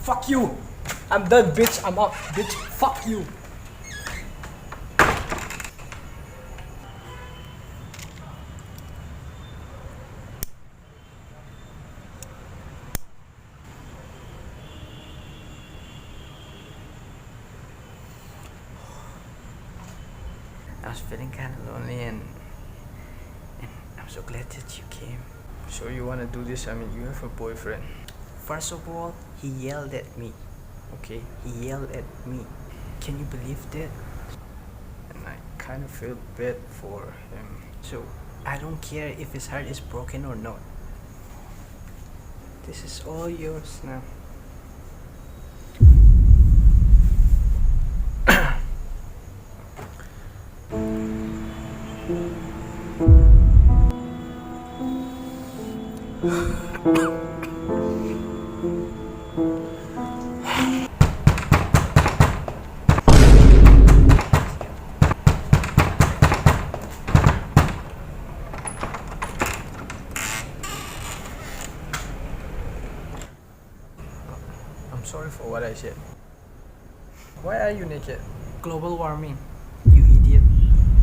Fuck you. I'm done, bitch. I'm up, bitch. Fuck you. I was feeling kind of lonely and I'm so glad that you came. So you wanna do this? I mean, you have a boyfriend. First of all, he yelled at me. Okay, he yelled at me. Can you believe that? And I kind of feel bad for him. So I don't care if his heart is broken or not. This is all yours now. I'm sorry for what I said. Why are you naked? Global warming, you idiot.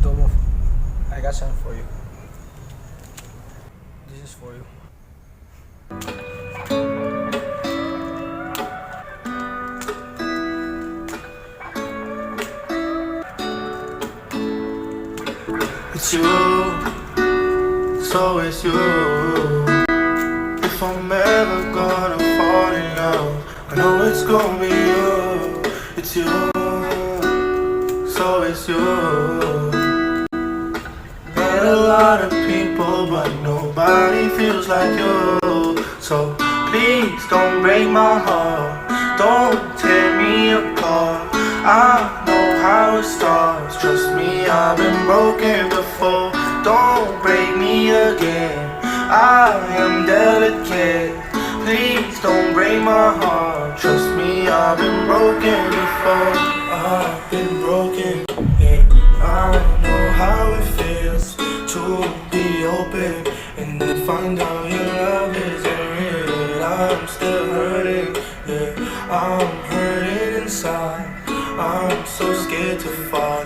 Don't move. I got something for you. This is for you. It's you, it's always you. If I'm ever gonna fall in love, I know it's gonna be you. It's you, it's always you. Met a lot of people, but nobody feels like you. So please don't break my heart, don't tear me apart. I know how it starts, trust me, I've been broken before. Don't break me again, I am delicate. Please don't break my heart, trust me, I've been broken before. I've been broken, yeah. I know how it feels to be open and then find out your love isn't real. I'm still hurting, yeah. I'm hurting inside, I'm so scared to fall.